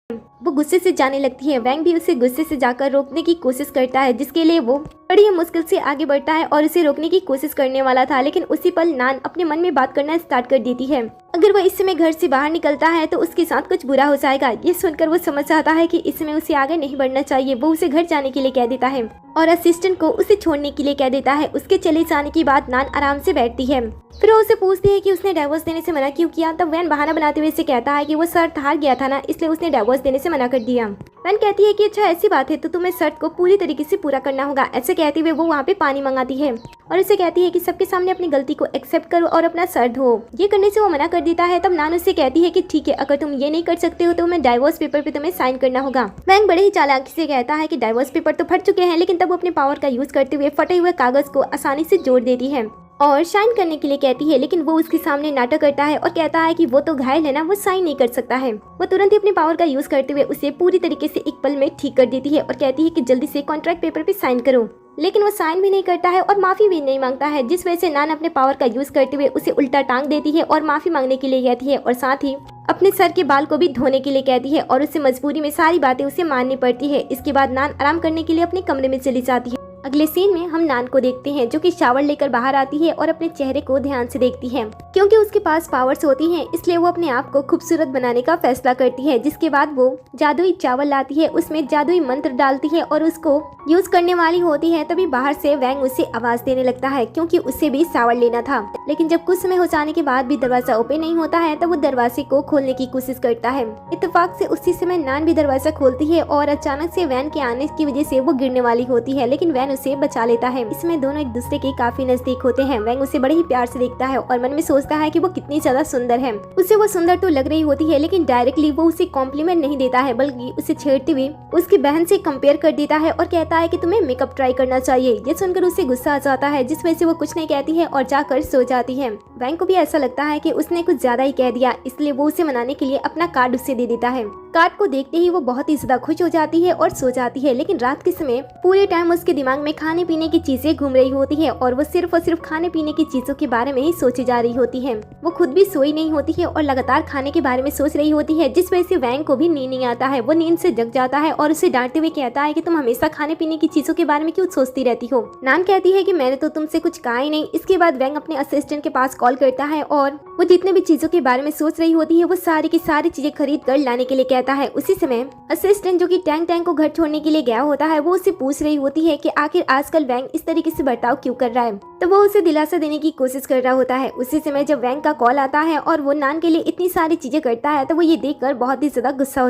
वो गुस्से से जाने लगती है। वैंग भी उसे गुस्से से जाकर रोकने की कोशिश करता है, जिसके लिए वो बड़ी मुश्किल से आगे बढ़ता है और उसे रोकने की कोशिश करने वाला था, लेकिन उसी पल नान अपने मन में बात करना स्टार्ट कर देती है। अगर वह इस समय घर से बाहर निकलता है तो उसके साथ कुछ बुरा हो जाएगा। ये सुनकर वो समझ जाता है कि इस समय उसे आगे नहीं बढ़ना चाहिए। वो उसे घर जाने के लिए कह देता है और असिस्टेंट को उसे छोड़ने के लिए कह देता है। उसके चले जाने के बाद नान आराम से बैठती है। फिर वो उसे पूछती है कि उसने डिवोर्स देने से मना क्यों किया। तब वैन बहाना बनाते हुए उसे कहता है कि वो शर्त हार गया था ना, इसलिए उसने डिवोर्स देने से मना कर दिया। वैन कहती है कि अच्छा ऐसी बात है तो तुम्हें शर्त को पूरी तरीके से पूरा करना होगा। ऐसे कहते हुए वो वहाँ पे पानी मंगाती है और उसे कहती है कि सबके सामने अपनी गलती को एक्सेप्ट करो और अपना सर धो। ये करने से वो मना कर देता है। तब नान उससे कहती है कि ठीक है, अगर तुम ये नहीं कर सकते हो तो मैं डाइवोर्स पेपर पे तुम्हें साइन करना होगा। वैंग बड़े ही चालाकी से कहता है कि डाइवोर्स पेपर तो फट चुके हैं, लेकिन तब वो अपने पावर का यूज करते हुए फटे हुए कागज को आसानी से जोड़ देती है और साइन करने के लिए कहती है, लेकिन वो उसके सामने नाटक करता है और कहता है कि वो तो घायल है ना, वो साइन नहीं कर सकता है। वो तुरंत ही अपने पावर का यूज करते हुए उसे पूरी तरीके से एक पल में ठीक कर देती है और कहती है कि जल्दी से कॉन्ट्रैक्ट पेपर पे साइन करो। लेकिन वो साइन भी नहीं करता है और माफी भी नहीं मांगता है, जिस वजह से नान अपने पावर का यूज करते हुए उसे उल्टा टांग देती है और माफी मांगने के लिए कहती है और साथ ही अपने सर के बाल को भी धोने के लिए कहती है और उसे मजबूरी में सारी बातें उसे माननी पड़ती है। इसके बाद नान आराम करने के लिए अपने कमरे में चली जाती है। अगले सीन में हम नान को देखते हैं जो कि शावर लेकर बाहर आती है और अपने चेहरे को ध्यान से देखती है। क्योंकि उसके पास पावर्स होती हैं, इसलिए वो अपने आप को खूबसूरत बनाने का फैसला करती है। जिसके बाद वो जादुई चावल लाती है, उसमें जादुई मंत्र डालती है और उसको यूज करने वाली होती है। तभी बाहर से वैंग उसे आवाज देने लगता है क्योंकि उसे भी शावर लेना था। लेकिन जब कुछ समय हो जाने के बाद भी दरवाजा ओपन नहीं होता है तब वो दरवाजे को खोलने की कोशिश करता है। इत्तेफाक से उसी समय नान भी दरवाजा खोलती है और अचानक से वैन के आने की वजह से वो गिरने वाली होती है, लेकिन वैन उसे बचा लेता है। इसमें दोनों एक दूसरे के काफी नजदीक होते हैं। वैंग उसे बड़े ही प्यार से देखता है और मन में सोचता है कि वो कितनी ज्यादा सुंदर है। उसे वो सुंदर तो लग रही होती है, लेकिन डायरेक्टली वो उसे कॉम्प्लीमेंट नहीं देता है, बल्कि उसे छेड़ते हुए उसकी बहन से कंपेयर कर देता है और कहता है कि तुम्हें मेकअप ट्राई करना चाहिए। ये सुनकर उसे गुस्सा आ जाता है, जिस वजह से वो कुछ नहीं कहती है और जाकर सो जाती है। वैंग को भी ऐसा लगता है कि उसने कुछ ज्यादा ही कह दिया, इसलिए वो उसे मनाने के लिए अपना कार्ड उसे दे देता है। कार्ड को देखते ही वो बहुत ही ज्यादा खुश हो जाती है और सो जाती है। लेकिन रात के समय पूरे टाइम उसके दिमाग में खाने पीने की चीजें घूम रही होती है और वो सिर्फ और सिर्फ खाने पीने की चीजों के बारे में ही सोची जा रही होती है। वो खुद भी सोई नहीं होती है और लगातार खाने के बारे में सोच रही होती है, जिस वजह से वैंग को भी नींद नहीं आता है। वो नींद से जग जाता है और उसे डांटते हुए कहता है कि तुम हमेशा खाने पीने की चीजों के बारे में क्यों सोचती रहती हो। नान कहती है कि मैंने तो तुमसे कुछ कहा ही नहीं। इसके बाद वैंग अपने असिस्टेंट के पास कॉल करता है और वो जितने भी चीजों के बारे में सोच रही होती है वो सारी की सारी चीजें खरीद कर लाने के लिए कहता है। उसी समय असिस्टेंट जो कि टैंक को घर छोड़ने के लिए गया होता है वो उससे पूछ रही होती है कि आखिर आजकल वैंग इस तरीके से बर्ताव क्यों कर रहा है। तो वो उसे दिलासा देने की कोशिश कर रहा होता है। उसी समय जब वैंग का कॉल आता है और वो नान के लिए इतनी सारी चीजें करता है तो वो ये देखकर बहुत ही ज्यादा गुस्सा